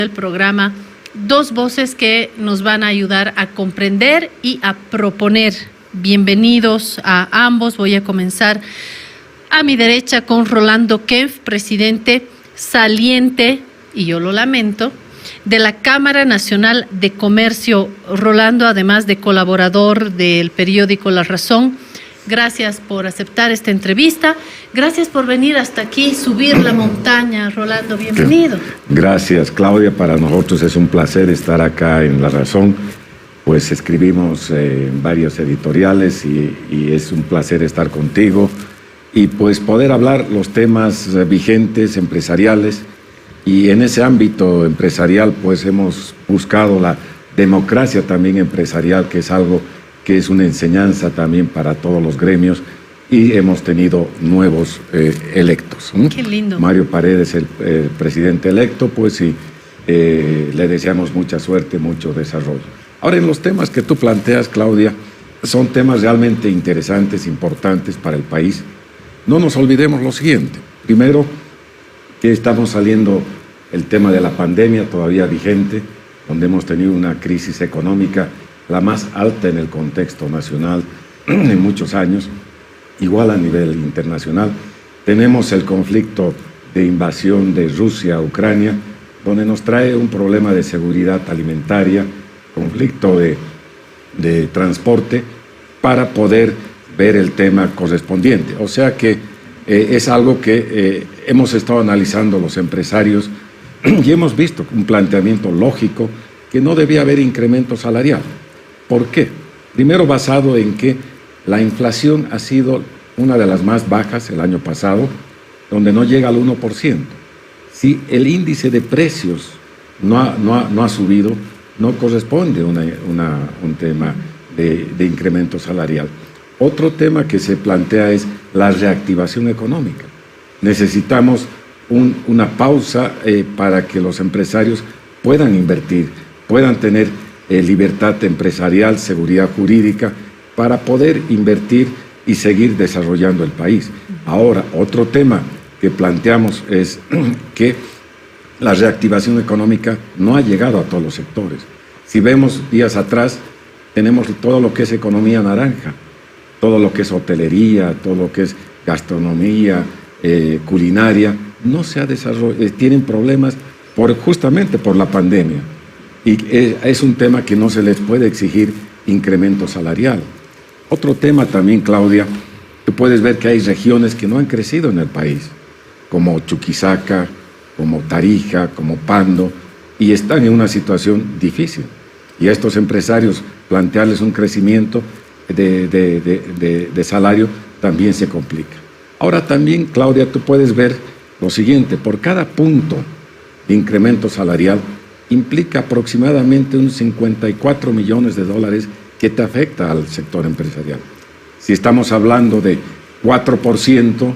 el programa, dos voces que nos van a ayudar a comprender y a proponer. Bienvenidos a ambos. Voy a comenzar a mi derecha con Rolando Kempf, presidente saliente, y yo lo lamento, de la Cámara Nacional de Comercio. Rolando, además de colaborador del periódico La Razón, gracias por aceptar esta entrevista. Gracias por venir hasta aquí, subir la montaña. Rolando, bienvenido. Gracias, Claudia. Para nosotros es un placer estar acá en La Razón. Pues escribimos varios editoriales y es un placer estar contigo y pues poder hablar los temas vigentes, empresariales. Y en ese ámbito empresarial pues hemos buscado la democracia también empresarial, que es algo que es una enseñanza también para todos los gremios, y hemos tenido nuevos electos. Qué lindo. Mario Paredes, el presidente electo, pues y le deseamos mucha suerte, mucho desarrollo. Ahora, en los temas que tú planteas, Claudia, son temas realmente interesantes, importantes para el país. No nos olvidemos lo siguiente. Primero, que estamos saliendo el tema de la pandemia todavía vigente, donde hemos tenido una crisis económica la más alta en el contexto nacional en muchos años, igual a nivel internacional. Tenemos el conflicto de invasión de Rusia a Ucrania, donde nos trae un problema de seguridad alimentaria, conflicto de transporte, para poder ver el tema correspondiente. O sea que es algo que hemos estado analizando los empresarios y hemos visto un planteamiento lógico que no debía haber incremento salarial. ¿Por qué? Primero, basado en que la inflación ha sido una de las más bajas el año pasado, donde no llega al 1%. Si el índice de precios no ha subido, no corresponde un tema de incremento salarial. Otro tema que se plantea es la reactivación económica. Necesitamos una pausa para que los empresarios puedan invertir, puedan tener libertad empresarial, seguridad jurídica, para poder invertir y seguir desarrollando el país. Ahora, otro tema que planteamos es que la reactivación económica no ha llegado a todos los sectores. Si vemos días atrás, tenemos todo lo que es economía naranja, todo lo que es hotelería, todo lo que es gastronomía, culinaria, no se ha desarrollado, tienen problemas justamente por la pandemia. Y es un tema que no se les puede exigir incremento salarial. Otro tema también, Claudia, tú puedes ver que hay regiones que no han crecido en el país, como Chuquisaca, como Tarija, como Pando, y están en una situación difícil. Y a estos empresarios plantearles un crecimiento de salario también se complica. Ahora también, Claudia, tú puedes ver lo siguiente: por cada punto de incremento salarial implica aproximadamente unos 54 millones de dólares que te afecta al sector empresarial. Si estamos hablando de 4%,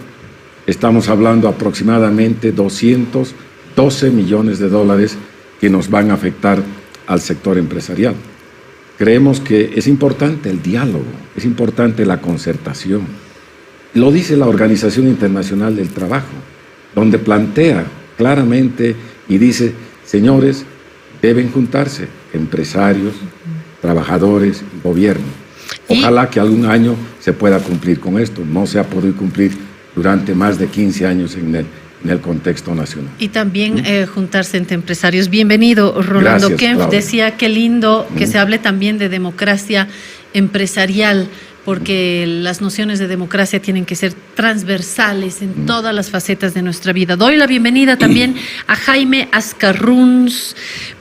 estamos hablando aproximadamente 212 millones de dólares que nos van a afectar al sector empresarial. Creemos que es importante el diálogo, es importante la concertación. Lo dice la Organización Internacional del Trabajo, donde plantea claramente y dice: señores, deben juntarse empresarios, trabajadores y gobierno. Ojalá que algún año se pueda cumplir con esto. No se ha podido cumplir durante más de 15 años en el contexto nacional. Y también juntarse entre empresarios. Bienvenido, Rolando Kempf. Claudia. Decía, qué lindo que se hable también de democracia empresarial, porque las nociones de democracia tienen que ser transversales en todas las facetas de nuestra vida. Doy la bienvenida también a Jaime Ascarruns,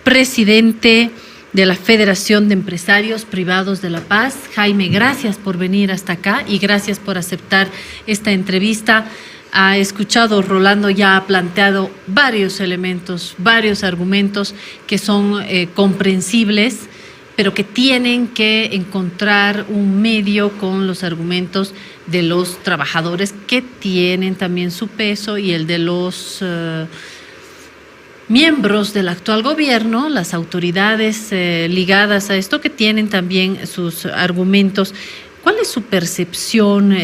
presidente de la Federación de Empresarios Privados de La Paz. Jaime, gracias por venir hasta acá y gracias por aceptar esta entrevista. Ha escuchado, Rolando ya ha planteado varios elementos, varios argumentos que son comprensibles, pero que tienen que encontrar un medio con los argumentos de los trabajadores, que tienen también su peso, y el de los miembros del actual gobierno, las autoridades ligadas a esto, que tienen también sus argumentos. ¿Cuál es su percepción,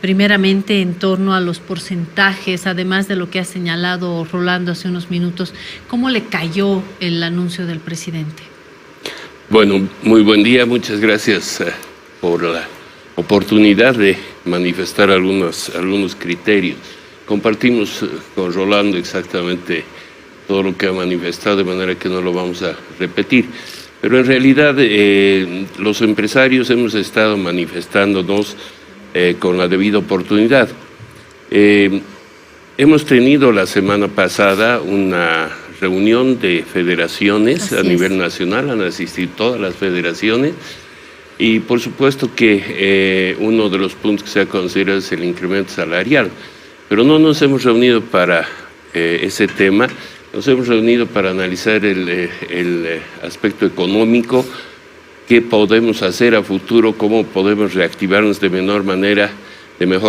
primeramente, en torno a los porcentajes, además de lo que ha señalado Rolando hace unos minutos? ¿Cómo le cayó el anuncio del presidente? Bueno, muy buen día. Muchas gracias por la oportunidad de manifestar algunos criterios. Compartimos con Rolando exactamente todo lo que ha manifestado, de manera que no lo vamos a repetir. Pero en realidad los empresarios hemos estado manifestándonos con la debida oportunidad. Hemos tenido la semana pasada una reunión de federaciones a nivel nacional, han asistido todas las federaciones, y por supuesto que uno de los puntos que se ha considerado es el incremento salarial. Pero no nos hemos reunido para ese tema. Nos hemos reunido para analizar el aspecto económico, qué podemos hacer a futuro, cómo podemos reactivarnos de mejor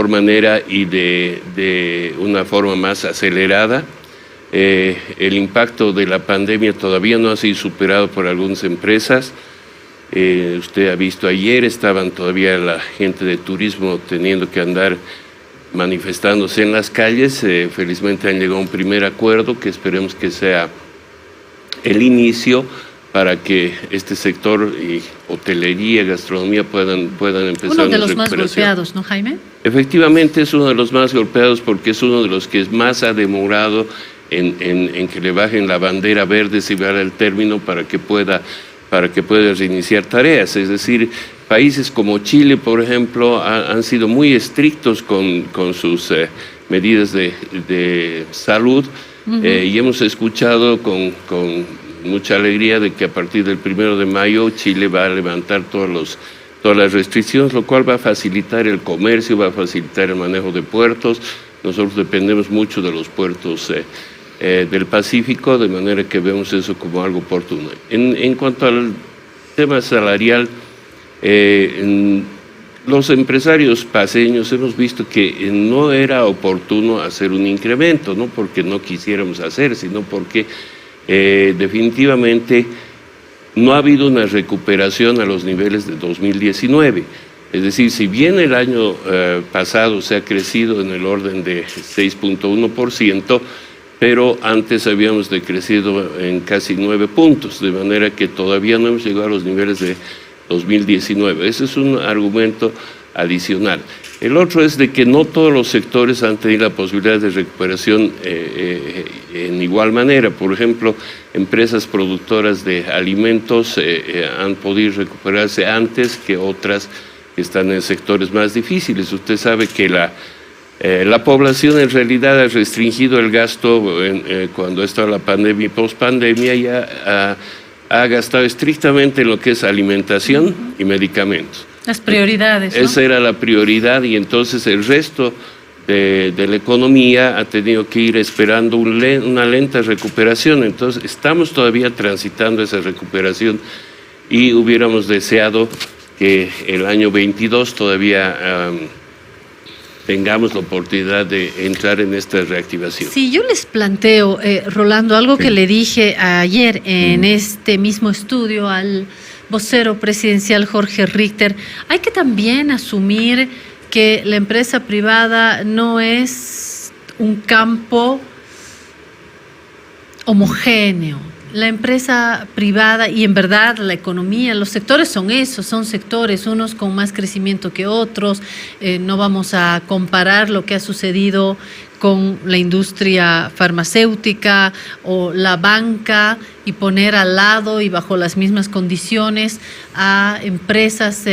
manera y de una forma más acelerada. El impacto de la pandemia todavía no ha sido superado por algunas empresas. Usted ha visto ayer, estaban todavía la gente de turismo teniendo que andar manifestándose en las calles. Felizmente han llegado a un primer acuerdo que esperemos que sea el inicio para que este sector y hotelería, gastronomía puedan empezar. Uno de los más golpeados, ¿no, Jaime? Efectivamente es uno de los más golpeados porque es uno de los que más ha demorado en que le bajen la bandera verde, si vale el término, para que pueda reiniciar tareas. Es decir, países como Chile, por ejemplo, han sido muy estrictos con sus medidas de salud, y hemos escuchado con mucha alegría de que a partir del 1 de mayo Chile va a levantar todas las restricciones, lo cual va a facilitar el comercio, va a facilitar el manejo de puertos. Nosotros dependemos mucho de los puertos del Pacífico, de manera que vemos eso como algo oportuno. En cuanto al tema salarial, los empresarios paceños hemos visto que no era oportuno hacer un incremento, no porque no quisiéramos hacer, sino porque definitivamente no ha habido una recuperación a los niveles de 2019. Es decir, si bien el año pasado se ha crecido en el orden de 6.1%, pero antes habíamos decrecido en casi 9 puntos, de manera que todavía no hemos llegado a los niveles de 2019. Ese es un argumento adicional. El otro es de que no todos los sectores han tenido la posibilidad de recuperación en igual manera. Por ejemplo, empresas productoras de alimentos han podido recuperarse antes que otras que están en sectores más difíciles. Usted sabe que la población en realidad ha restringido el gasto cuando estaba la pandemia y pospandemia, ya ha gastado estrictamente en lo que es alimentación y medicamentos. Las prioridades, ¿no? Esa era la prioridad, y entonces el resto de la economía ha tenido que ir esperando una lenta recuperación. Entonces estamos todavía transitando esa recuperación y hubiéramos deseado que el año 22 todavía tengamos la oportunidad de entrar en esta reactivación. Sí, yo les planteo, Rolando, algo que le dije ayer en este mismo estudio al vocero presidencial Jorge Richter. Hay que también asumir que la empresa privada no es un campo homogéneo. La empresa privada y en verdad la economía, los sectores son esos, son sectores, unos con más crecimiento que otros. No vamos a comparar lo que ha sucedido con la industria farmacéutica o la banca y poner al lado y bajo las mismas condiciones a empresas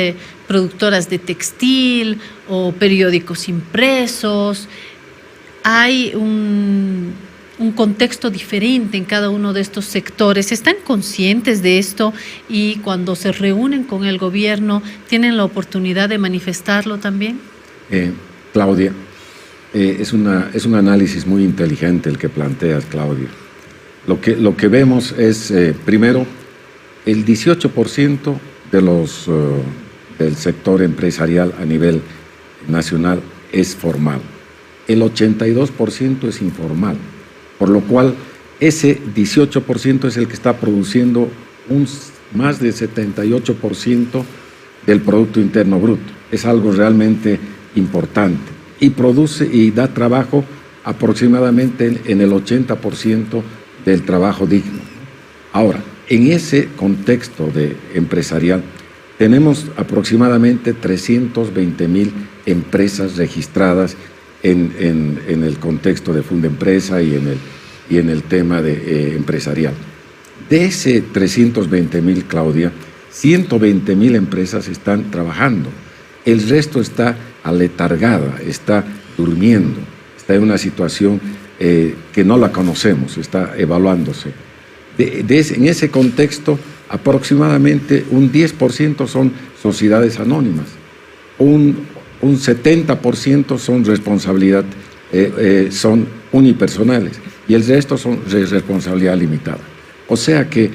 productoras de textil o periódicos impresos. Hay un contexto diferente en cada uno de estos sectores. ¿Están conscientes de esto y cuando se reúnen con el gobierno tienen la oportunidad de manifestarlo también? Claudia, es un análisis muy inteligente el que planteas, Claudia. Lo que vemos es, primero, el 18% del sector empresarial a nivel nacional es formal. El 82% es informal. Por lo cual, ese 18% es el que está produciendo más del 78% del Producto Interno Bruto. es algo realmente importante y produce y da trabajo aproximadamente en el 80% del trabajo digno. Ahora, en ese contexto empresarial, tenemos aproximadamente 320,000 empresas registradas en el contexto de Fundempresa y en el tema empresarial. De ese 320,000, Claudia, 120,000 empresas están trabajando. El resto está aletargada, está durmiendo, está en una situación que no la conocemos, está evaluándose. En ese contexto, aproximadamente un 10% son sociedades anónimas, un 70% son responsabilidad, son unipersonales y el resto son responsabilidad limitada. O sea que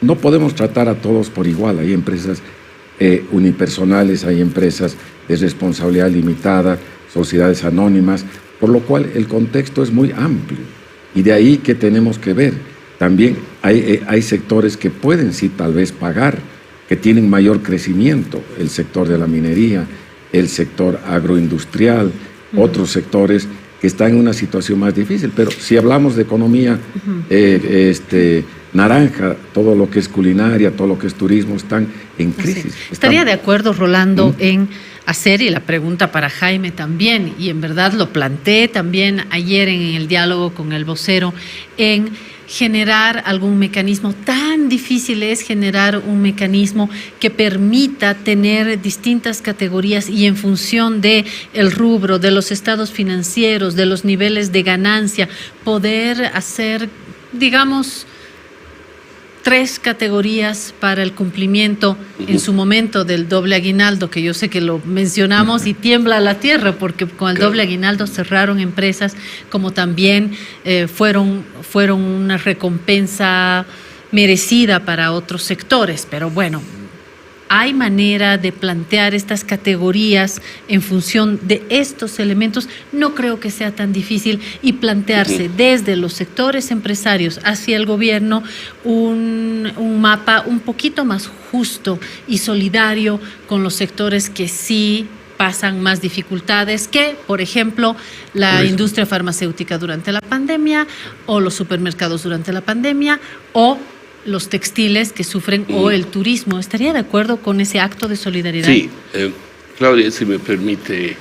no podemos tratar a todos por igual. Hay empresas unipersonales, hay empresas de responsabilidad limitada, sociedades anónimas, por lo cual el contexto es muy amplio y de ahí que tenemos que ver. También hay sectores que pueden sí tal vez pagar, que tienen mayor crecimiento, el sector de la minería, el sector agroindustrial, otros sectores que están en una situación más difícil. Pero si hablamos de economía naranja, todo lo que es culinaria, todo lo que es turismo, están en crisis. ¿Estaría de acuerdo, Rolando, en hacer, y la pregunta para Jaime también, y en verdad lo planteé también ayer en el diálogo con el vocero, en generar algún mecanismo? Tan difícil es generar un mecanismo que permita tener distintas categorías y en función de el rubro, de los estados financieros, de los niveles de ganancia, poder hacer, digamos, 3 categorías para el cumplimiento en su momento del doble aguinaldo, que yo sé que lo mencionamos y tiembla la tierra, porque con el doble aguinaldo cerraron empresas, como también fueron una recompensa merecida para otros sectores. Pero bueno, hay manera de plantear estas categorías en función de estos elementos. No creo que sea tan difícil y plantearse desde los sectores empresarios hacia el gobierno un mapa un poquito más justo y solidario con los sectores que sí pasan más dificultades que, por ejemplo, la industria farmacéutica durante la pandemia o los supermercados durante la pandemia o los textiles que sufren o el turismo. ¿Estaría de acuerdo con ese acto de solidaridad? Sí, Claudia, si me permite.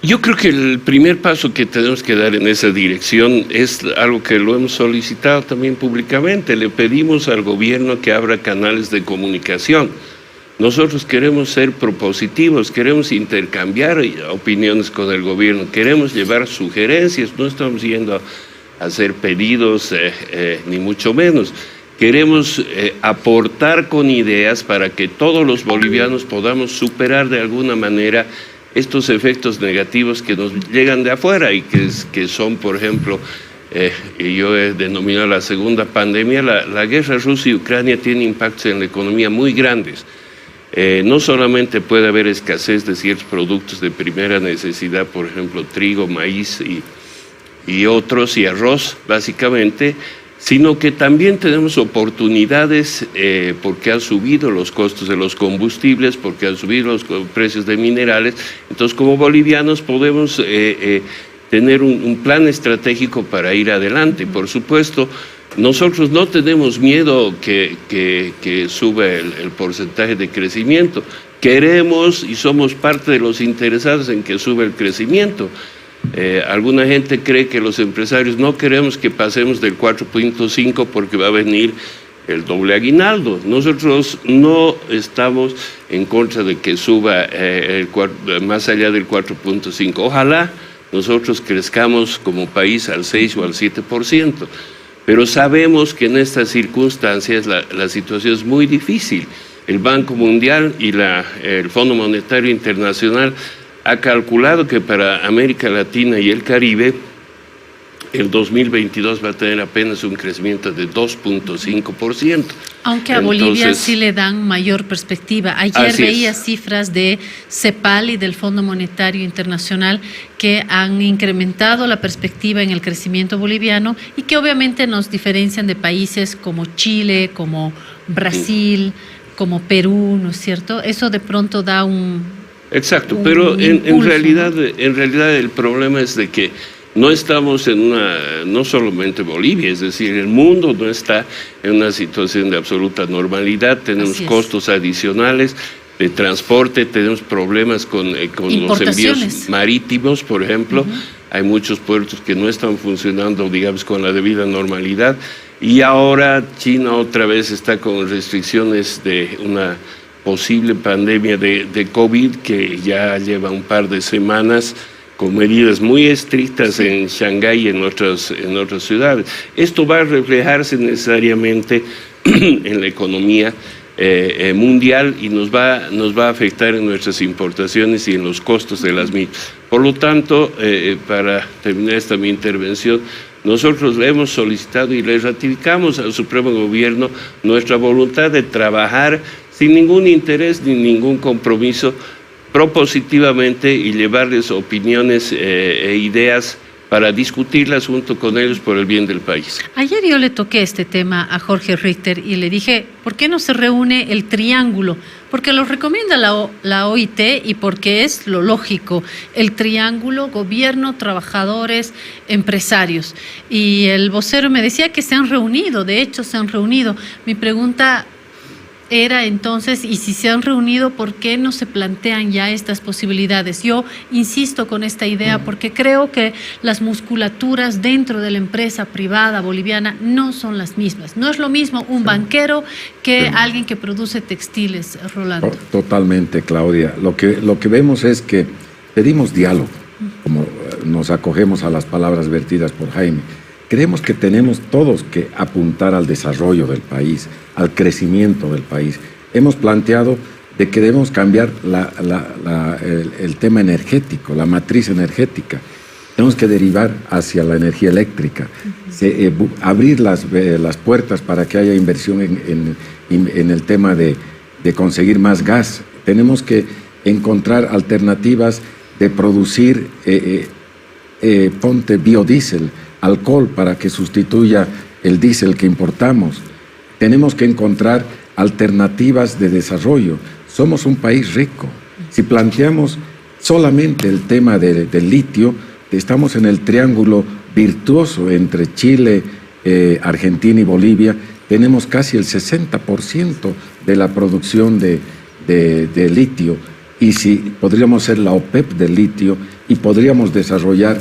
Yo creo que el primer paso que tenemos que dar en esa dirección es algo que lo hemos solicitado también públicamente. Le pedimos al gobierno que abra canales de comunicación. Nosotros queremos ser propositivos, queremos intercambiar opiniones con el gobierno, queremos llevar sugerencias, no estamos yendo a hacer pedidos, ni mucho menos. Queremos aportar con ideas para que todos los bolivianos podamos superar de alguna manera estos efectos negativos que nos llegan de afuera y que son, por ejemplo, yo he denominado la segunda pandemia. La guerra Rusia y Ucrania tiene impactos en la economía muy grandes. No solamente puede haber escasez de ciertos productos de primera necesidad, por ejemplo, trigo, maíz y otros, y arroz, básicamente, sino que también tenemos oportunidades porque han subido los costos de los combustibles, porque han subido los precios de minerales. Entonces, como bolivianos podemos tener un plan estratégico para ir adelante. Por supuesto, nosotros no tenemos miedo que suba el porcentaje de crecimiento. Queremos y somos parte de los interesados en que suba el crecimiento. Alguna gente cree que los empresarios no queremos que pasemos del 4.5 porque va a venir el doble aguinaldo. Nosotros no estamos en contra de que suba más allá del 4.5. Ojalá nosotros crezcamos como país al 6 o al 7%, pero sabemos que en estas circunstancias la situación es muy difícil. El Banco Mundial y el Fondo Monetario Internacional ha calculado que para América Latina y el Caribe el 2022 va a tener apenas un crecimiento de 2.5%. Aunque a Bolivia sí le dan mayor perspectiva. Ayer veía cifras de CEPAL y del Fondo Monetario Internacional que han incrementado la perspectiva en el crecimiento boliviano y que obviamente nos diferencian de países como Chile, como Brasil, como Perú, ¿no es cierto? Eso de pronto da un... Exacto, pero en realidad el problema es de que no estamos no solamente Bolivia, es decir, el mundo no está en una situación de absoluta normalidad, tenemos costos adicionales de transporte, tenemos problemas con los envíos marítimos, por ejemplo. Hay muchos puertos que no están funcionando, digamos, con la debida normalidad. Y ahora China otra vez está con restricciones de una posible pandemia de COVID que ya lleva un par de semanas con medidas muy estrictas en Shanghái y en otras ciudades. Esto va a reflejarse necesariamente en la economía mundial y nos va a afectar en nuestras importaciones y en los costos de las mismas. Por lo tanto, para terminar mi intervención, nosotros le hemos solicitado y le ratificamos al Supremo Gobierno nuestra voluntad de trabajar sin ningún interés ni ningún compromiso, propositivamente, y llevarles opiniones e ideas para discutirlas junto con ellos por el bien del país. Ayer yo le toqué este tema a Jorge Richter y le dije, ¿por qué no se reúne el triángulo? Porque lo recomienda la OIT y porque es lo lógico, el triángulo, gobierno, trabajadores, empresarios. Y el vocero me decía que se han reunido, de hecho se han reunido. Mi pregunta era entonces, y si se han reunido, ¿por qué no se plantean ya estas posibilidades? Yo insisto con esta idea porque creo que las musculaturas dentro de la empresa privada boliviana no son las mismas. No es lo mismo un banquero que alguien que produce textiles, Rolando. Totalmente, Claudia. Lo que vemos es que pedimos diálogo, como nos acogemos a las palabras vertidas por Jaime. Creemos que tenemos todos que apuntar al desarrollo del país, al crecimiento del país. Hemos planteado de que debemos cambiar el tema energético, la matriz energética. Tenemos que derivar hacia la energía eléctrica, abrir las puertas para que haya inversión en el tema de conseguir más gas. Tenemos que encontrar alternativas de producir, ponte biodiesel, alcohol para que sustituya el diésel que importamos. Tenemos que encontrar alternativas de desarrollo. Somos un país rico. Si planteamos solamente el tema del litio, estamos en el triángulo virtuoso entre Chile, Argentina y Bolivia. Tenemos casi el 60% de la producción de litio. Y si podríamos ser la OPEP del litio y podríamos desarrollar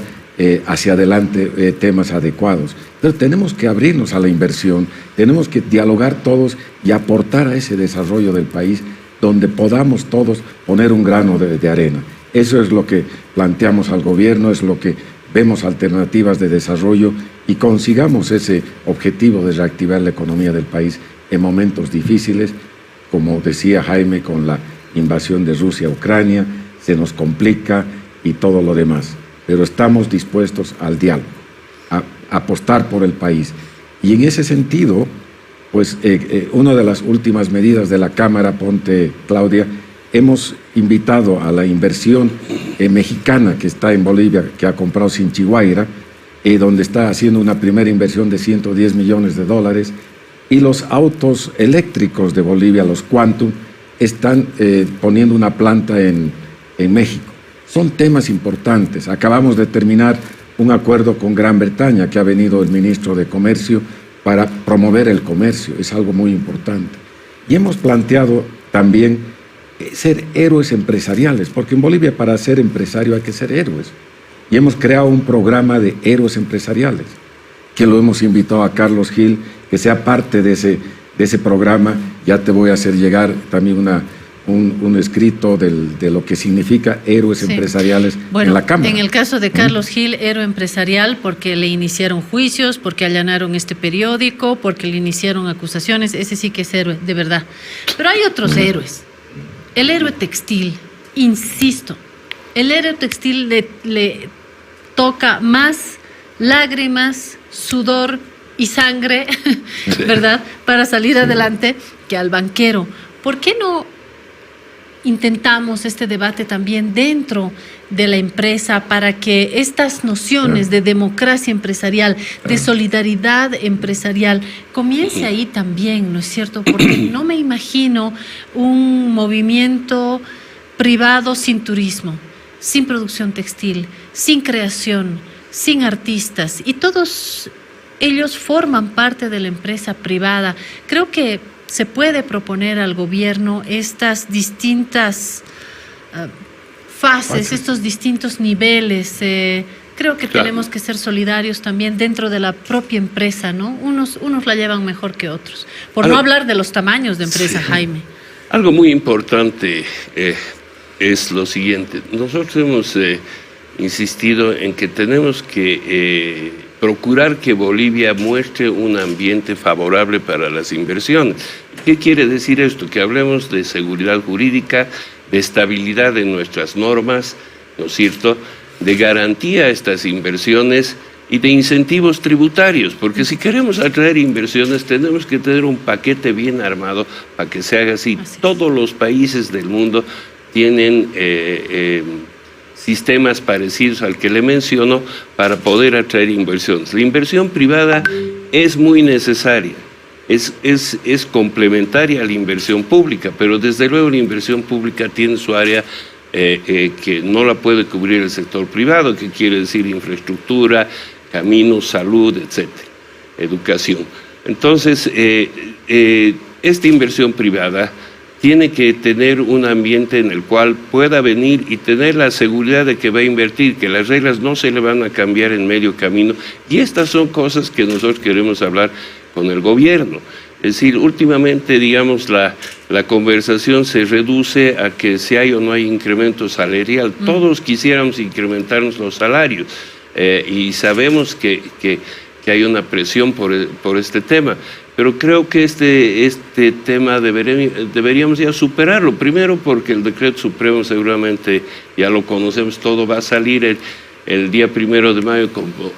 hacia adelante temas adecuados. Entonces tenemos que abrirnos a la inversión, tenemos que dialogar todos y aportar a ese desarrollo del país donde podamos todos poner un grano de arena. Eso es lo que planteamos al gobierno, es lo que vemos alternativas de desarrollo y consigamos ese objetivo de reactivar la economía del país en momentos difíciles, como decía Jaime, con la invasión de Rusia a Ucrania, se nos complica y todo lo demás. Pero estamos dispuestos al diálogo, a apostar por el país. Y en ese sentido, pues una de las últimas medidas de la Cámara, ponte, Claudia, hemos invitado a la inversión mexicana que está en Bolivia, que ha comprado Sinchihuayra, donde está haciendo una primera inversión de $110 millones, y los autos eléctricos de Bolivia, los Quantum, están poniendo una planta en México. Son temas importantes. Acabamos de terminar un acuerdo con Gran Bretaña, que ha venido el ministro de Comercio para promover el comercio. Es algo muy importante. Y hemos planteado también ser héroes empresariales, porque en Bolivia para ser empresario hay que ser héroes. Y hemos creado un programa de héroes empresariales, que lo hemos invitado a Carlos Gil, que sea parte de ese programa. Ya te voy a hacer llegar también un escrito de lo que significa héroes empresariales en la Cámara. En el caso de Carlos Gil, héroe empresarial porque le iniciaron juicios, porque allanaron este periódico, porque le iniciaron acusaciones, ese sí que es héroe, de verdad. Pero hay otros héroes. El héroe textil, insisto, el héroe textil le toca más lágrimas, sudor y sangre, ¿verdad?, para salir adelante que al banquero. ¿Por qué no intentamos este debate también dentro de la empresa para que estas nociones de democracia empresarial, de solidaridad empresarial, comience ahí también, ¿no es cierto? Porque no me imagino un movimiento privado sin turismo, sin producción textil, sin creación, sin artistas, y todos ellos forman parte de la empresa privada. Creo que se puede proponer al gobierno estas distintas fases, estos distintos niveles. Creo que tenemos que ser solidarios también dentro de la propia empresa, ¿no? Unos la llevan mejor que otros. Por no hablar de los tamaños de empresa, Jaime. Algo muy importante es lo siguiente. Nosotros hemos insistido en que tenemos que procurar que Bolivia muestre un ambiente favorable para las inversiones. ¿Qué quiere decir esto? Que hablemos de seguridad jurídica, de estabilidad de nuestras normas, ¿no es cierto?, de garantía a estas inversiones y de incentivos tributarios, porque si queremos atraer inversiones tenemos que tener un paquete bien armado para que se haga así. Todos los países del mundo tienen sistemas parecidos al que le menciono para poder atraer inversiones. La inversión privada es muy necesaria, es complementaria a la inversión pública, pero desde luego la inversión pública tiene su área que no la puede cubrir el sector privado, que quiere decir infraestructura, caminos, salud, etcétera, educación. Entonces, esta inversión privada tiene que tener un ambiente en el cual pueda venir y tener la seguridad de que va a invertir, que las reglas no se le van a cambiar en medio camino. Y estas son cosas que nosotros queremos hablar con el gobierno. Es decir, últimamente, digamos, la conversación se reduce a que si hay o no hay incremento salarial. Todos quisiéramos incrementarnos los salarios y sabemos que hay una presión por este tema. Pero creo que este tema deberíamos ya superarlo. Primero porque el decreto supremo seguramente ya lo conocemos, todo va a salir el día 1 de mayo,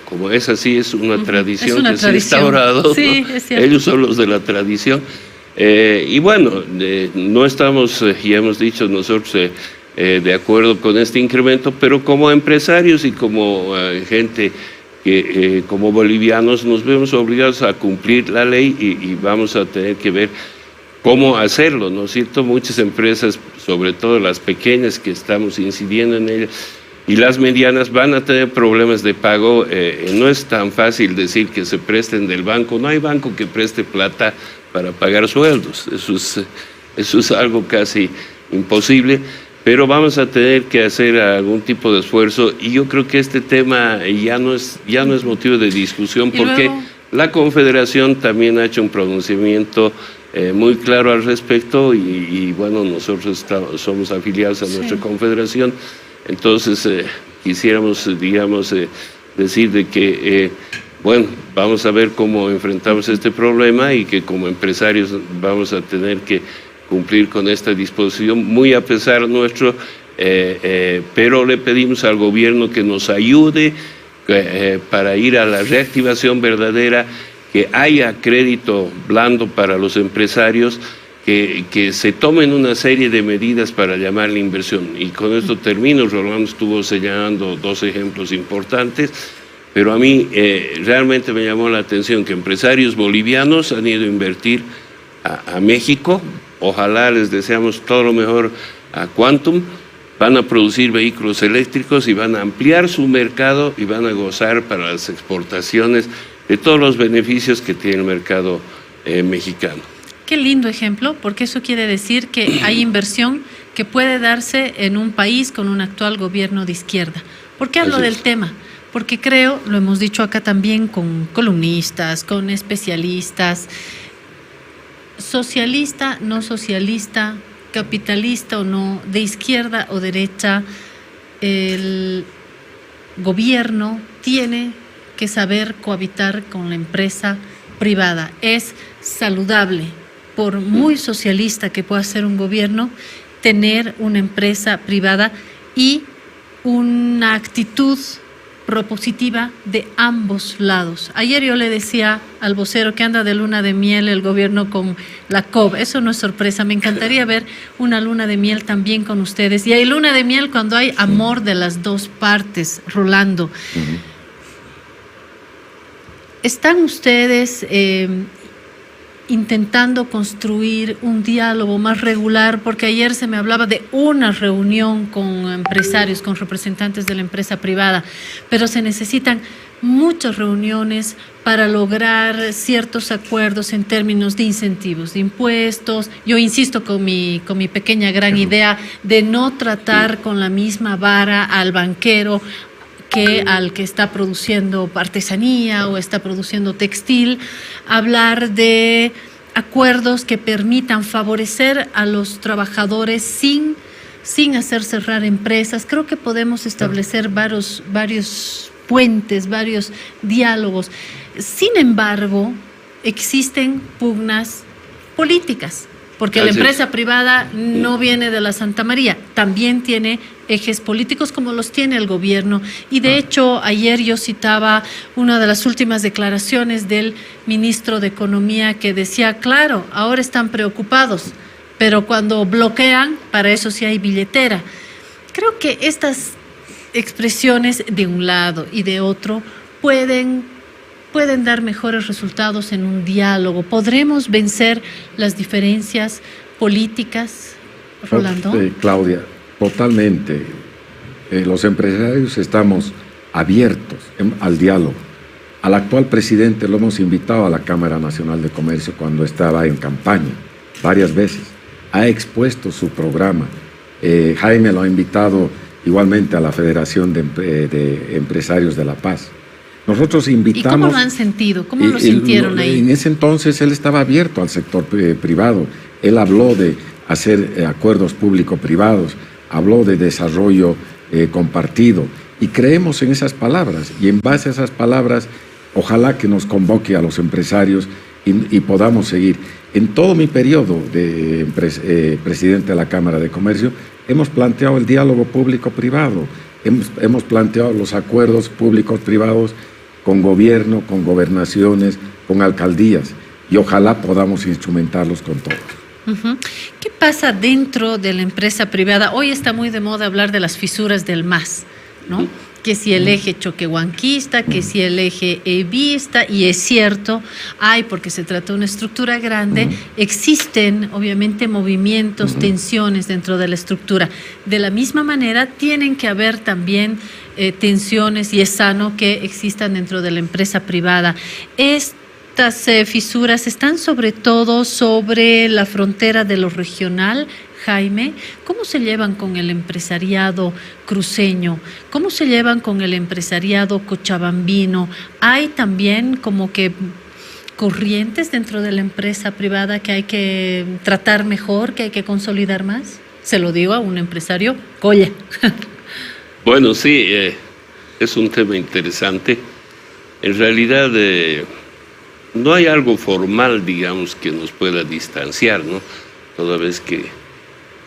como es así, es una tradición que se ha instaurado. Sí, ¿no? Es cierto. Ellos son los de la tradición. Y bueno, no estamos, ya hemos dicho nosotros, de acuerdo con este incremento, pero como empresarios y como gente que como bolivianos nos vemos obligados a cumplir la ley y vamos a tener que ver cómo hacerlo, ¿no es cierto? Muchas empresas, sobre todo las pequeñas que estamos incidiendo en ellas, y las medianas van a tener problemas de pago. No es tan fácil decir que se presten del banco, no hay banco que preste plata para pagar sueldos, eso es algo casi imposible. Pero vamos a tener que hacer algún tipo de esfuerzo y yo creo que este tema ya no es motivo de discusión porque la Confederación también ha hecho un pronunciamiento muy claro al respecto y bueno, nosotros somos afiliados a nuestra Confederación, entonces quisiéramos, digamos, decir de que, bueno, vamos a ver cómo enfrentamos este problema y que como empresarios vamos a tener que cumplir con esta disposición, muy a pesar nuestro, pero le pedimos al gobierno que nos ayude para ir a la reactivación verdadera, que haya crédito blando para los empresarios, que se tomen una serie de medidas para llamar la inversión. Y con esto termino. Rolando estuvo señalando 2 ejemplos importantes, pero a mí realmente me llamó la atención que empresarios bolivianos han ido a invertir a México. Ojalá les deseamos todo lo mejor a Quantum. Van a producir vehículos eléctricos y van a ampliar su mercado y van a gozar para las exportaciones de todos los beneficios que tiene el mercado mexicano. Qué lindo ejemplo, porque eso quiere decir que hay inversión que puede darse en un país con un actual gobierno de izquierda. ¿Por qué hablo del tema? Porque creo, lo hemos dicho acá también con columnistas, con especialistas, socialista, no socialista, capitalista o no, de izquierda o derecha, el gobierno tiene que saber cohabitar con la empresa privada. Es saludable, por muy socialista que pueda ser un gobierno, tener una empresa privada y una actitud propositiva de ambos lados. Ayer yo le decía al vocero que anda de luna de miel el gobierno con la COP. Eso no es sorpresa. Me encantaría ver una luna de miel también con ustedes. Y hay luna de miel cuando hay amor de las dos partes, Rolando. ¿Están ustedes intentando construir un diálogo más regular? Porque ayer se me hablaba de una reunión con empresarios, con representantes de la empresa privada, pero se necesitan muchas reuniones para lograr ciertos acuerdos en términos de incentivos, de impuestos. Yo insisto con mi pequeña gran idea de no tratar con la misma vara al banquero que al que está produciendo artesanía o está produciendo textil, hablar de acuerdos que permitan favorecer a los trabajadores sin hacer cerrar empresas. Creo que podemos establecer varios puentes, varios diálogos. Sin embargo, existen pugnas políticas, porque la empresa privada no viene de la Santa María, también tiene ejes políticos como los tiene el gobierno. Y de hecho, ayer yo citaba una de las últimas declaraciones del ministro de Economía que decía, claro, ahora están preocupados, pero cuando bloquean, para eso sí hay billetera. Creo que estas expresiones de un lado y de otro pueden dar mejores resultados en un diálogo. ¿Podremos vencer las diferencias políticas, Rolando? Claudia, totalmente. Los empresarios estamos abiertos al diálogo. Al actual presidente lo hemos invitado a la Cámara Nacional de Comercio cuando estaba en campaña, varias veces. Ha expuesto su programa. Jaime lo ha invitado igualmente a la Federación de Empresarios de La Paz. Nosotros invitamos... ¿Y cómo lo han sentido? ¿Cómo lo sintieron ahí? En ese entonces él estaba abierto al sector privado. Él habló de hacer acuerdos público-privados, habló de desarrollo compartido. Y creemos en esas palabras. Y en base a esas palabras, ojalá que nos convoque a los empresarios y podamos seguir. En todo mi periodo de presidente de la Cámara de Comercio, hemos planteado el diálogo público-privado. Hemos planteado los acuerdos públicos-privados con gobierno, con gobernaciones, con alcaldías, y ojalá podamos instrumentarlos con todos. ¿Qué pasa dentro de la empresa privada? Hoy está muy de moda hablar de las fisuras del MAS, ¿no? Que si el eje choquehuanquista, que si el eje evista, y es cierto, porque se trata de una estructura grande, existen obviamente movimientos, tensiones dentro de la estructura. De la misma manera, tienen que haber también tensiones, y es sano que existan dentro de la empresa privada. Estas fisuras están sobre todo sobre la frontera de lo regional. Jaime, ¿cómo se llevan con el empresariado cruceño? ¿Cómo se llevan con el empresariado cochabambino? ¿Hay también como que corrientes dentro de la empresa privada que hay que tratar mejor, que hay que consolidar más? Se lo digo a un empresario colla. Bueno, sí, es un tema interesante. En realidad, no hay algo formal, digamos, que nos pueda distanciar, ¿no? Toda vez que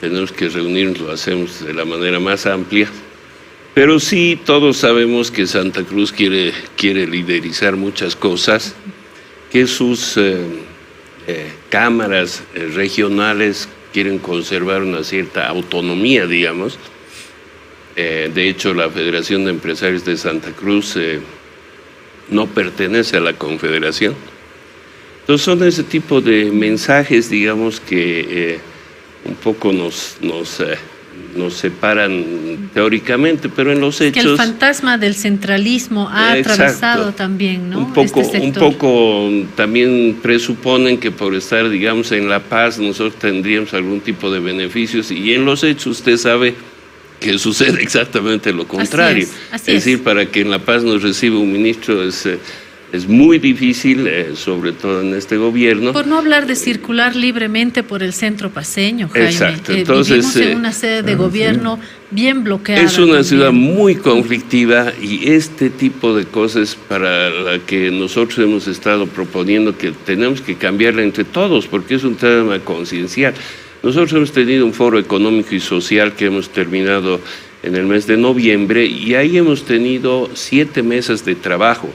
tenemos que reunirnos, lo hacemos de la manera más amplia. Pero sí, todos sabemos que Santa Cruz quiere liderizar muchas cosas, que sus cámaras regionales quieren conservar una cierta autonomía, digamos. De hecho, la Federación de Empresarios de Santa Cruz no pertenece a la Confederación. Entonces son ese tipo de mensajes, digamos, que un poco nos separan teóricamente, pero en los hechos... Que el fantasma del centralismo ha atravesado también, ¿no? Un poco también presuponen que por estar, digamos, en La Paz nosotros tendríamos algún tipo de beneficios, y en los hechos usted sabe que sucede exactamente lo contrario. Es decir, para que en La Paz nos reciba un ministro es muy difícil, sobre todo en este gobierno. Por no hablar de circular libremente por el centro paseño, Jaime. Exacto. Entonces, vivimos en una sede de gobierno bien bloqueada. Es una ciudad muy conflictiva, y este tipo de cosas para la que nosotros hemos estado proponiendo que tenemos que cambiarla entre todos, porque es un tema conciencial. Nosotros hemos tenido un foro económico y social que hemos terminado en el mes de noviembre, y ahí hemos tenido 7 mesas de trabajo.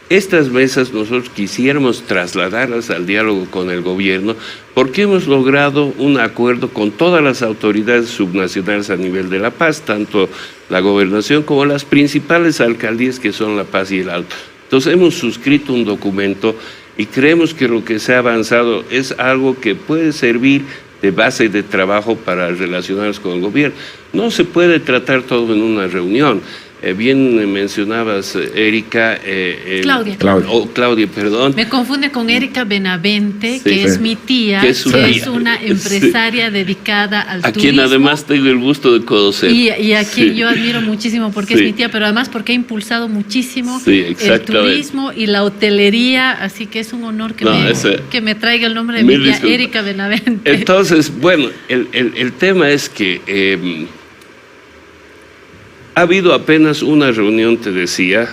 Estas mesas nosotros quisiéramos trasladarlas al diálogo con el gobierno, porque hemos logrado un acuerdo con todas las autoridades subnacionales a nivel de La Paz, tanto la gobernación como las principales alcaldías, que son La Paz y el Alto. Entonces hemos suscrito un documento y creemos que lo que se ha avanzado es algo que puede servir de base de trabajo para relacionarnos con el gobierno. No se puede tratar todo en una reunión. Bien mencionabas, Erika. Claudia, perdón. Me confunde con Erika Benavente, que es mi tía, que es una empresaria dedicada al turismo. A quien además tengo el gusto de conocer. Y a quien yo admiro muchísimo porque es mi tía, pero además porque ha impulsado muchísimo el turismo y la hotelería, así que es un honor que me traiga el nombre de mi tía, Erika Benavente. Entonces, bueno, el tema es que ha habido apenas una reunión, te decía,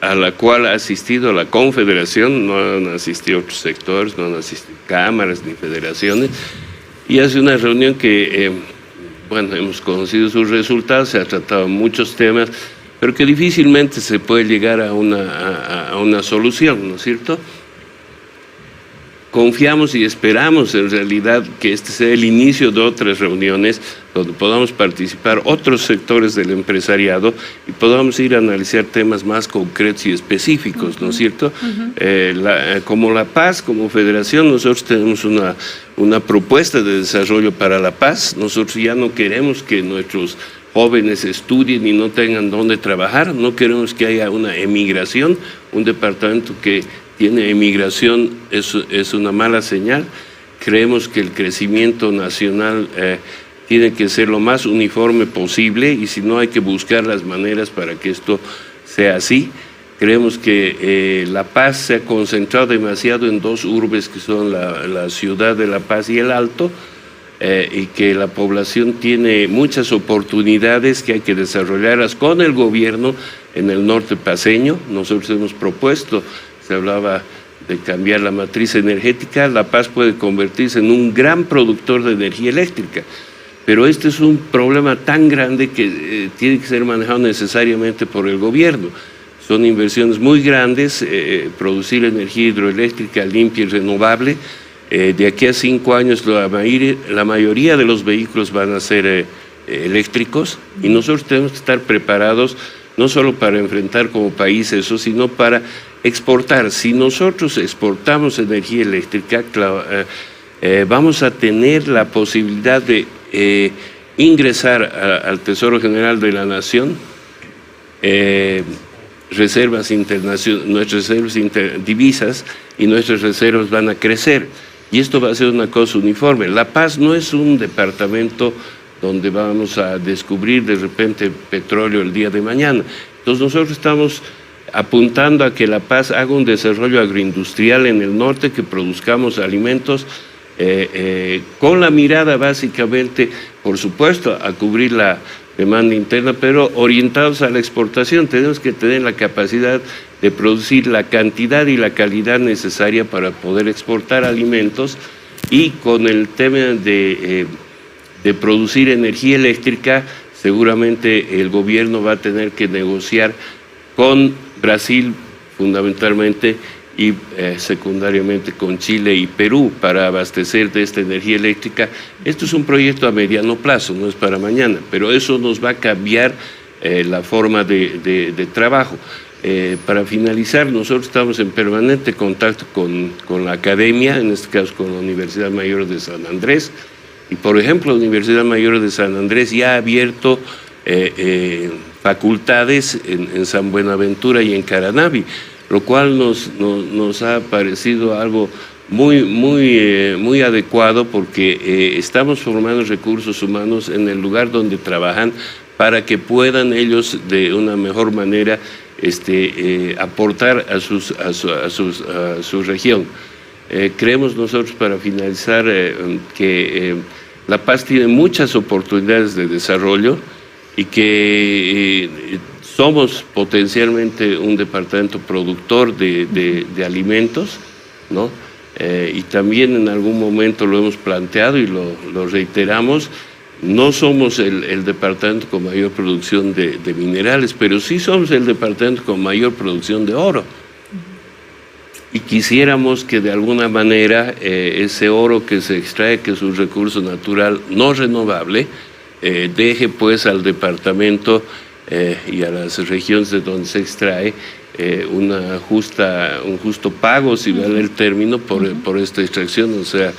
a la cual ha asistido la Confederación, no han asistido otros sectores, no han asistido cámaras ni federaciones, y hace una reunión que, bueno, hemos conocido sus resultados, se ha tratado muchos temas, pero que difícilmente se puede llegar a una solución, ¿no es cierto? Confiamos y esperamos en realidad que este sea el inicio de otras reuniones donde podamos participar otros sectores del empresariado y podamos ir a analizar temas más concretos y específicos, ¿no es cierto? Como La Paz, como federación, nosotros tenemos una propuesta de desarrollo para La Paz. Nosotros ya no queremos que nuestros jóvenes estudien y no tengan dónde trabajar, no queremos que haya una emigración, un departamento que tiene emigración es una mala señal. Creemos que el crecimiento nacional tiene que ser lo más uniforme posible y si no hay que buscar las maneras para que esto sea así. Creemos que La Paz se ha concentrado demasiado en 2 urbes que son la ciudad de La Paz y el Alto, y que la población tiene muchas oportunidades que hay que desarrollarlas con el gobierno en el norte paceño. Nosotros hemos propuesto, se hablaba de cambiar la matriz energética. La Paz puede convertirse en un gran productor de energía eléctrica, pero este es un problema tan grande que tiene que ser manejado necesariamente por el gobierno. Son inversiones muy grandes, producir energía hidroeléctrica limpia y renovable. De aquí a 5 años la mayoría de los vehículos van a ser eléctricos y nosotros tenemos que estar preparados no solo para enfrentar como país eso, sino para exportar. Si nosotros exportamos energía eléctrica, vamos a tener la posibilidad de ingresar al Tesoro General de la Nación reservas internacionales, nuestras reservas divisas, y nuestras reservas van a crecer. Y esto va a ser una cosa uniforme. La Paz no es un departamento donde vamos a descubrir de repente petróleo el día de mañana. Entonces nosotros estamos apuntando a que La Paz haga un desarrollo agroindustrial en el norte, que produzcamos alimentos con la mirada básicamente, por supuesto, a cubrir la demanda interna, pero orientados a la exportación. Tenemos que tener la capacidad de producir la cantidad y la calidad necesaria para poder exportar alimentos, y con el tema de producir energía eléctrica, seguramente el gobierno va a tener que negociar con Brasil fundamentalmente y secundariamente con Chile y Perú para abastecer de esta energía eléctrica. Esto es un proyecto a mediano plazo, no es para mañana, pero eso nos va a cambiar la forma de trabajo. Para finalizar, nosotros estamos en permanente contacto con la academia, en este caso con la Universidad Mayor de San Andrés, y por ejemplo la Universidad Mayor de San Andrés ya ha abierto facultades en San Buenaventura y en Caranavi, lo cual nos ha parecido algo muy adecuado, porque estamos formando recursos humanos en el lugar donde trabajan para que puedan ellos de una mejor manera aportar a su región. Creemos nosotros, para finalizar, que La Paz tiene muchas oportunidades de desarrollo y que somos potencialmente un departamento productor de alimentos, ¿no? Y también en algún momento lo hemos planteado y lo reiteramos, No somos el departamento con mayor producción de minerales, pero sí somos el departamento con mayor producción de oro. Y quisiéramos que de alguna manera ese oro que se extrae, que es un recurso natural no renovable, deje pues al departamento y a las regiones de donde se extrae un justo pago, si vale el término, por esta extracción. O sea,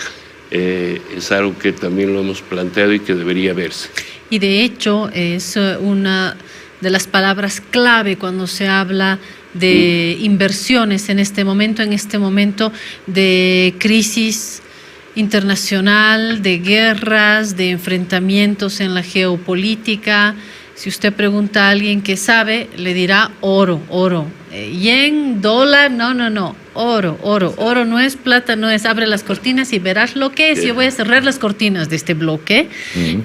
es algo que también lo hemos planteado y que debería verse. Y de hecho es una de las palabras clave cuando se habla de inversiones en este momento de crisis internacional, de guerras, de enfrentamientos en la geopolítica. Si usted pregunta a alguien que sabe, le dirá oro. Yen, dólar, no. Oro no es, plata no es. Abre las cortinas y verás lo que es. Yo voy a cerrar las cortinas de este bloque.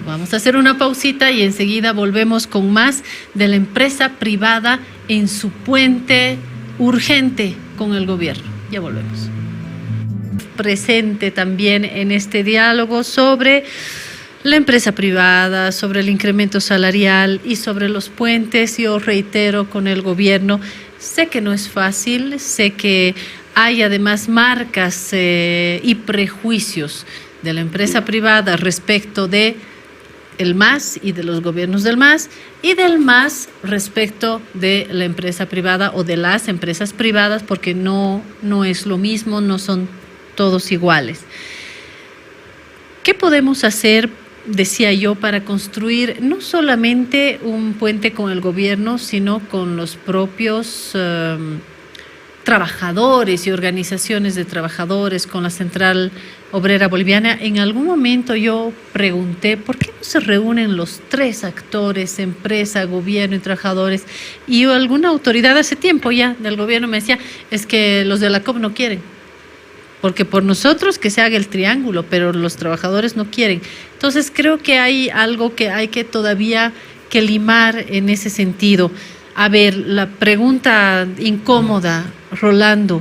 Vamos a hacer una pausita y enseguida volvemos con más de la empresa privada en su puente urgente con el gobierno. Ya volvemos. Presente también en este diálogo sobre la empresa privada, sobre el incremento salarial y sobre los puentes. Yo reitero, con el gobierno, sé que no es fácil, sé que hay además marcas y prejuicios de la empresa privada respecto de el MAS y de los gobiernos del MAS, y del MAS respecto de la empresa privada o de las empresas privadas, porque no es lo mismo, no son todos iguales. ¿Qué podemos hacer, decía yo, para construir no solamente un puente con el gobierno, sino con los propios trabajadores y organizaciones de trabajadores, con la Central Obrera Boliviana? En algún momento yo pregunté, ¿por qué no se reúnen los tres actores, empresa, gobierno y trabajadores? Y alguna autoridad hace tiempo ya del gobierno me decía, es que los de la COP no quieren, porque por nosotros que se haga el triángulo, pero los trabajadores no quieren. Entonces creo que hay algo que hay que todavía que limar en ese sentido. A ver, la pregunta incómoda, Rolando,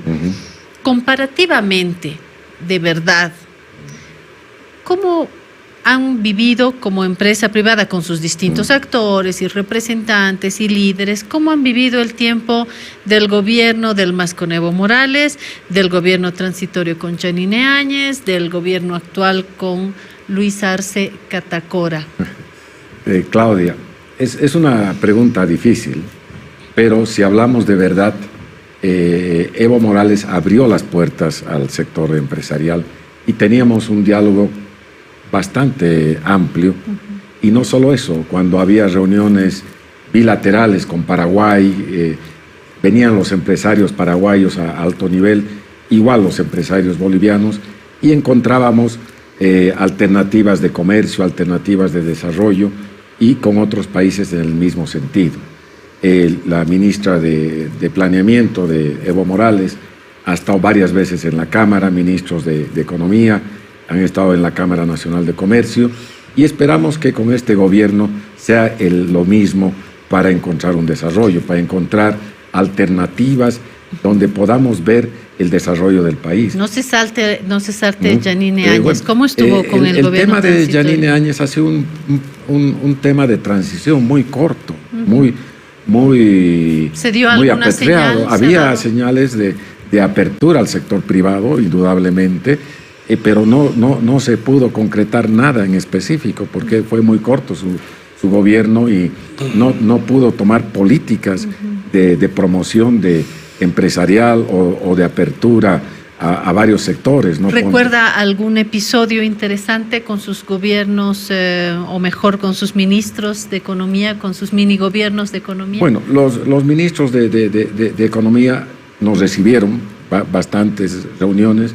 comparativamente, de verdad, ¿cómo han vivido como empresa privada con sus distintos actores y representantes y líderes? ¿Cómo han vivido el tiempo del gobierno del MAS con Evo Morales, del gobierno transitorio con Janine Áñez, del gobierno actual con Luis Arce Catacora? Claudia, es una pregunta difícil, pero si hablamos de verdad, Evo Morales abrió las puertas al sector empresarial y teníamos un diálogo bastante amplio. Y no solo eso, cuando había reuniones bilaterales con Paraguay, venían los empresarios paraguayos a alto nivel, igual los empresarios bolivianos, y encontrábamos alternativas de comercio, alternativas de desarrollo, y con otros países en el mismo sentido. La ministra de Planeamiento de Evo Morales ha estado varias veces en la Cámara, ministros de Economía han estado en la Cámara Nacional de Comercio, y esperamos que con este gobierno sea lo mismo para encontrar un desarrollo, para encontrar alternativas donde podamos ver el desarrollo del país. No se salte Janine Áñez. Bueno, ¿cómo estuvo con el gobierno? El tema de Janine Áñez ha sido un tema de transición muy corto, muy apretreado. Había señales de apertura al sector privado, indudablemente, pero no se pudo concretar nada en específico porque fue muy corto su gobierno y no pudo tomar políticas de promoción empresarial o de apertura a varios sectores, ¿no? ¿Recuerda algún episodio interesante con sus gobiernos, o mejor con sus ministros de Economía, con sus mini gobiernos de Economía? Bueno, los ministros de Economía nos recibieron bastantes reuniones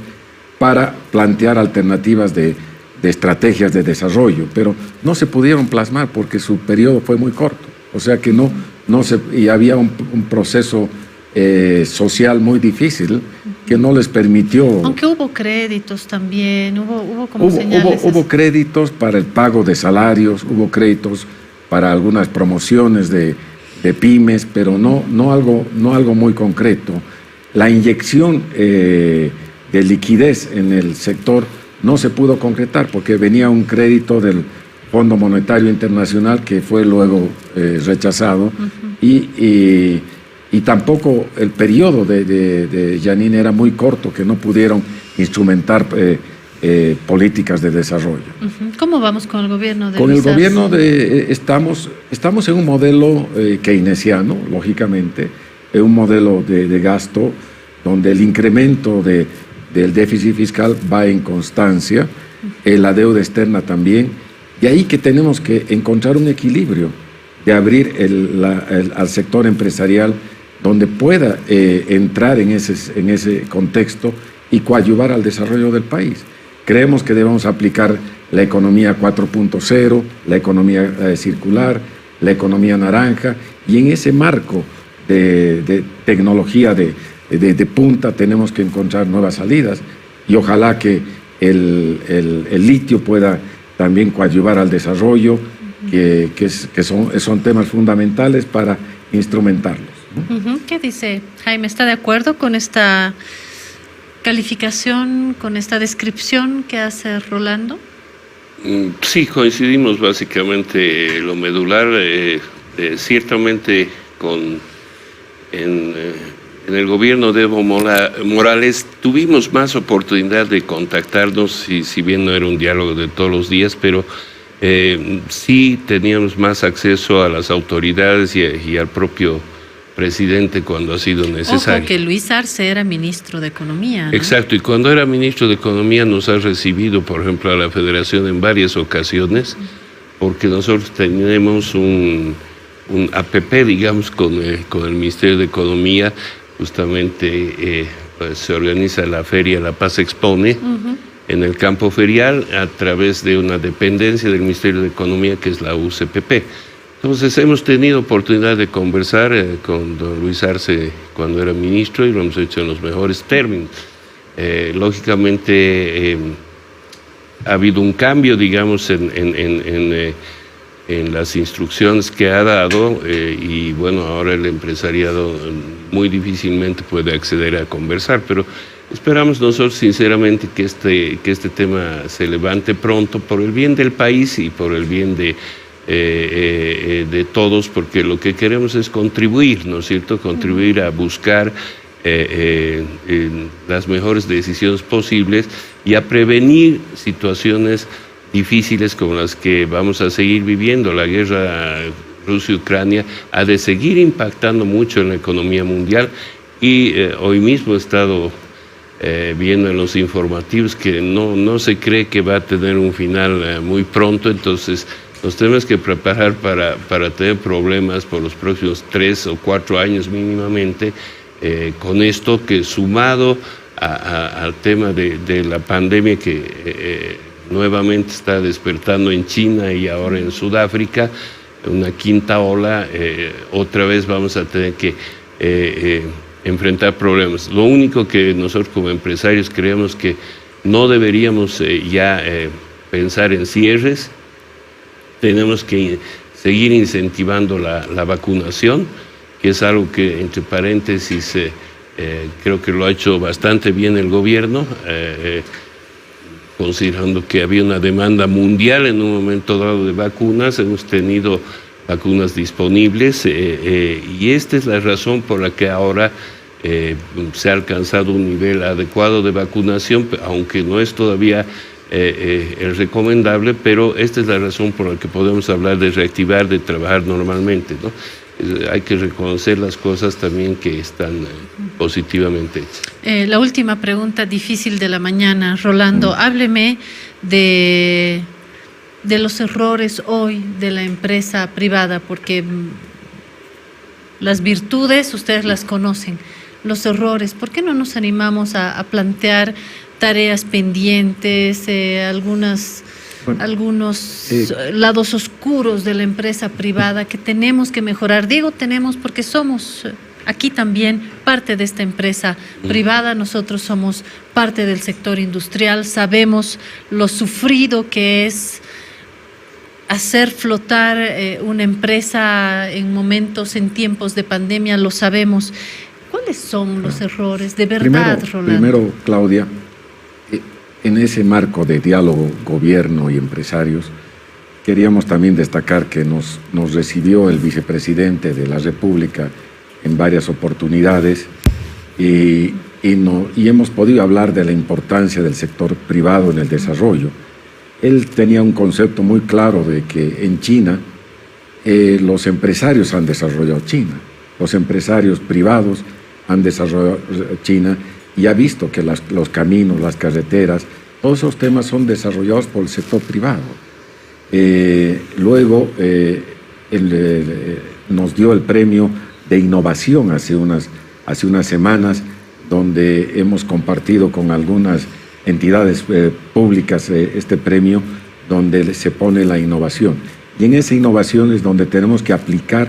para plantear alternativas de estrategias de desarrollo, pero no se pudieron plasmar porque su periodo fue muy corto. O sea que y había un proceso social muy difícil que no les permitió. Aunque hubo créditos también, hubo créditos para el pago de salarios, hubo créditos para algunas promociones de pymes, pero no algo muy concreto. La inyección de liquidez en el sector no se pudo concretar porque venía un crédito del Fondo Monetario Internacional, que fue luego rechazado, y tampoco el periodo de Yanin era muy corto, que no pudieron instrumentar políticas de desarrollo. ¿Cómo vamos con el gobierno de Con Luis el gobierno estamos en un modelo keynesiano, lógicamente, un modelo de gasto donde el incremento del déficit fiscal va en constancia, la deuda externa también. De ahí que tenemos que encontrar un equilibrio de abrir al sector empresarial donde pueda entrar en ese contexto y coadyuvar al desarrollo del país. Creemos que debemos aplicar la economía 4.0, la economía circular, la economía naranja, y en ese marco de tecnología de punta tenemos que encontrar nuevas salidas, y ojalá que el litio pueda también coadyuvar al desarrollo, que son temas fundamentales para instrumentarlos. ¿Qué dice Jaime? ¿Está de acuerdo con esta calificación, con esta descripción que hace Rolando? Sí, coincidimos básicamente lo medular. Ciertamente en el gobierno de Evo Morales tuvimos más oportunidad de contactarnos, y si bien no era un diálogo de todos los días, pero sí teníamos más acceso a las autoridades y al propio presidente cuando ha sido necesario. Ojo que Luis Arce era ministro de Economía, ¿no? Exacto, y cuando era ministro de Economía nos ha recibido, por ejemplo, a la Federación en varias ocasiones, porque nosotros tenemos un APP, digamos, con el Ministerio de Economía. Justamente pues, se organiza la feria La Paz Expone en el campo ferial a través de una dependencia del Ministerio de Economía, que es la UCPP. Entonces hemos tenido oportunidad de conversar con don Luis Arce cuando era ministro, y lo hemos hecho en los mejores términos. Lógicamente ha habido un cambio, digamos, en las instrucciones que ha dado, y bueno, ahora el empresariado muy difícilmente puede acceder a conversar, pero esperamos nosotros sinceramente que este tema se levante pronto por el bien del país y por el bien de todos, porque lo que queremos es contribuir, ¿no es cierto? Contribuir a buscar las mejores decisiones posibles y a prevenir situaciones difíciles como las que vamos a seguir viviendo. La guerra Rusia-Ucrania ha de seguir impactando mucho en la economía mundial, y hoy mismo he estado viendo en los informativos que no se cree que va a tener un final muy pronto. Entonces nos tenemos que preparar para tener problemas por los próximos 3 o 4 años mínimamente, con esto, que sumado al tema de la pandemia que nuevamente está despertando en China y ahora en Sudáfrica, una quinta ola, otra vez vamos a tener que enfrentar problemas. Lo único que nosotros como empresarios creemos que no deberíamos ya pensar en cierres. Tenemos que seguir incentivando la vacunación, que es algo que, entre paréntesis, creo que lo ha hecho bastante bien el gobierno, considerando que había una demanda mundial en un momento dado de vacunas. Hemos tenido vacunas disponibles, y esta es la razón por la que ahora se ha alcanzado un nivel adecuado de vacunación, aunque no es todavía es recomendable, pero esta es la razón por la que podemos hablar de reactivar, de trabajar normalmente, ¿no? Hay que reconocer las cosas también que están positivamente hechas. La última pregunta difícil de la mañana, Rolando, hábleme de los errores hoy de la empresa privada, porque las virtudes ustedes las conocen, los errores, ¿por qué no nos animamos a plantear tareas pendientes, algunos lados oscuros de la empresa privada que tenemos que mejorar? Digo tenemos porque somos aquí también parte de esta empresa privada, nosotros somos parte del sector industrial, sabemos lo sufrido que es hacer flotar una empresa en momentos, en tiempos de pandemia, lo sabemos. ¿Cuáles son los errores de verdad, Rolando? Primero, Claudia, en ese marco de diálogo gobierno y empresarios, queríamos también destacar que nos recibió el vicepresidente de la República en varias oportunidades y hemos podido hablar de la importancia del sector privado en el desarrollo. Él tenía un concepto muy claro de que en China los empresarios han desarrollado China, los empresarios privados han desarrollado China y ha visto que los caminos, las carreteras, todos esos temas son desarrollados por el sector privado. Luego nos dio el premio de innovación hace unas semanas, donde hemos compartido con algunas entidades públicas este premio, donde se pone la innovación. Y en esa innovación es donde tenemos que aplicar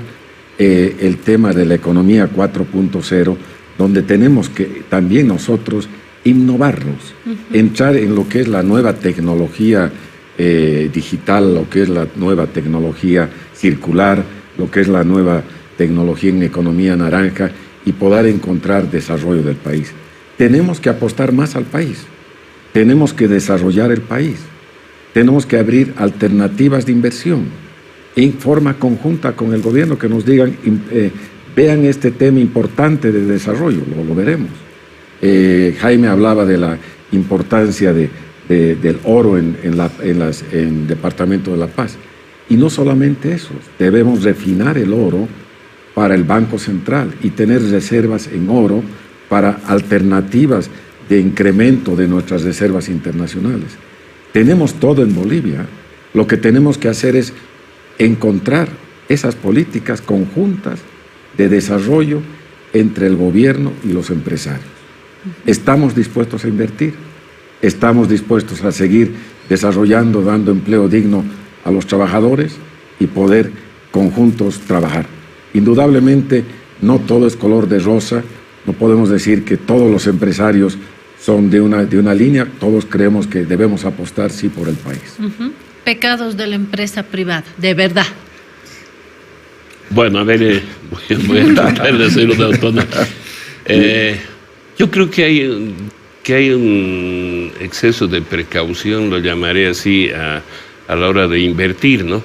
el tema de la economía 4.0, donde tenemos que también nosotros innovarnos, entrar en lo que es la nueva tecnología digital, lo que es la nueva tecnología circular, lo que es la nueva tecnología en economía naranja y poder encontrar desarrollo del país. Tenemos que apostar más al país, tenemos que desarrollar el país, tenemos que abrir alternativas de inversión en forma conjunta con el gobierno, que nos digan, vean este tema importante de desarrollo, lo veremos. Jaime hablaba de la importancia del oro en el Departamento de La Paz. Y no solamente eso, debemos refinar el oro para el Banco Central y tener reservas en oro para alternativas de incremento de nuestras reservas internacionales. Tenemos todo en Bolivia. Lo que tenemos que hacer es encontrar esas políticas conjuntas de desarrollo entre el gobierno y los empresarios. Estamos dispuestos a invertir, estamos dispuestos a seguir desarrollando, dando empleo digno a los trabajadores y poder conjuntos trabajar. Indudablemente no todo es color de rosa, no podemos decir que todos los empresarios son de una línea, todos creemos que debemos apostar sí por el país. Pecados de la empresa privada, de verdad. Bueno, a ver, voy a tratar de hacer una tona. Yo creo que hay un exceso de precaución, lo llamaré así, a la hora de invertir, ¿no?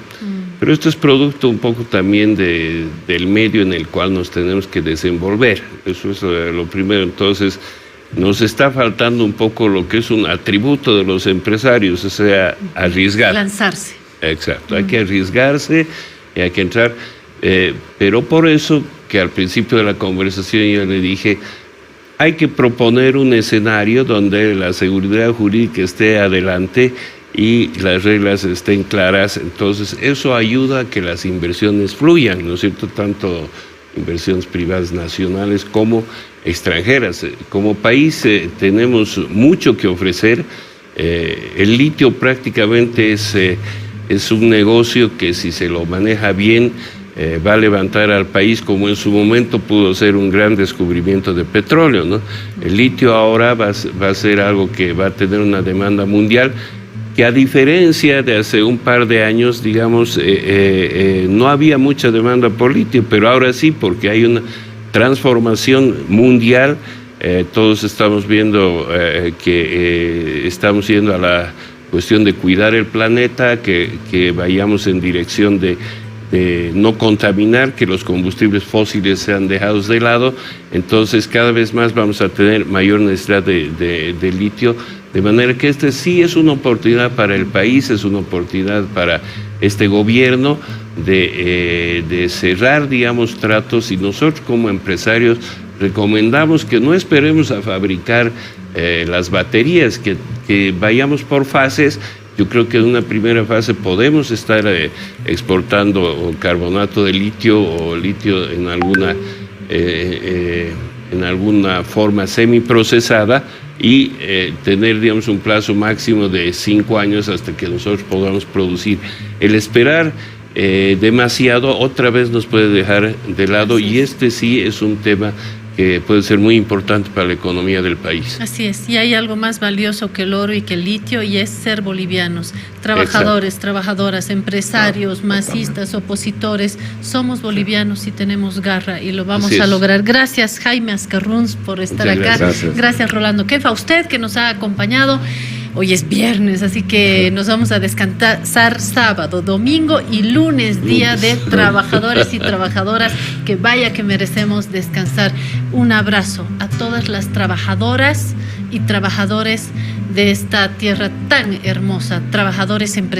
Pero esto es producto un poco también del medio en el cual nos tenemos que desenvolver. Eso es lo primero. Entonces, nos está faltando un poco lo que es un atributo de los empresarios, o sea, arriesgar. Lanzarse. Exacto, hay que arriesgarse y hay que entrar. Pero por eso que al principio de la conversación yo le dije, hay que proponer un escenario donde la seguridad jurídica esté adelante y las reglas estén claras. Entonces eso ayuda a que las inversiones fluyan, ¿no es cierto? Tanto inversiones privadas nacionales como extranjeras. Como país tenemos mucho que ofrecer. El litio prácticamente es un negocio que, si se lo maneja bien, va a levantar al país, como en su momento pudo ser un gran descubrimiento de petróleo, ¿no? El litio ahora va a ser algo que va a tener una demanda mundial, que a diferencia de hace un par de años, digamos, no había mucha demanda por litio, pero ahora sí, porque hay una transformación mundial. Todos estamos viendo que estamos yendo a la cuestión de cuidar el planeta, que vayamos en dirección de no contaminar, que los combustibles fósiles sean dejados de lado. Entonces cada vez más vamos a tener mayor necesidad de litio, de manera que este sí es una oportunidad para el país, es una oportunidad para este gobierno de cerrar, digamos, tratos, y nosotros como empresarios recomendamos que no esperemos a fabricar las baterías, que vayamos por fases. Yo creo que en una primera fase podemos estar exportando carbonato de litio o litio en alguna forma semiprocesada y tener, digamos, un plazo máximo de 5 años hasta que nosotros podamos producir. El esperar demasiado otra vez nos puede dejar de lado, y este sí es un tema que puede ser muy importante para la economía del país. Así es, y hay algo más valioso que el oro y que el litio, y es ser bolivianos, trabajadores, trabajadoras, empresarios, masistas, opositores. Somos bolivianos y tenemos garra, y lo vamos a lograr. Gracias, Jaime Ascarruns, por estar acá. Gracias, Rolando Kempf, a usted que nos ha acompañado. Hoy es viernes, así que nos vamos a descansar sábado, domingo y lunes, día de trabajadores y trabajadoras, que vaya que merecemos descansar. Un abrazo a todas las trabajadoras y trabajadores de esta tierra tan hermosa, trabajadores empresarios.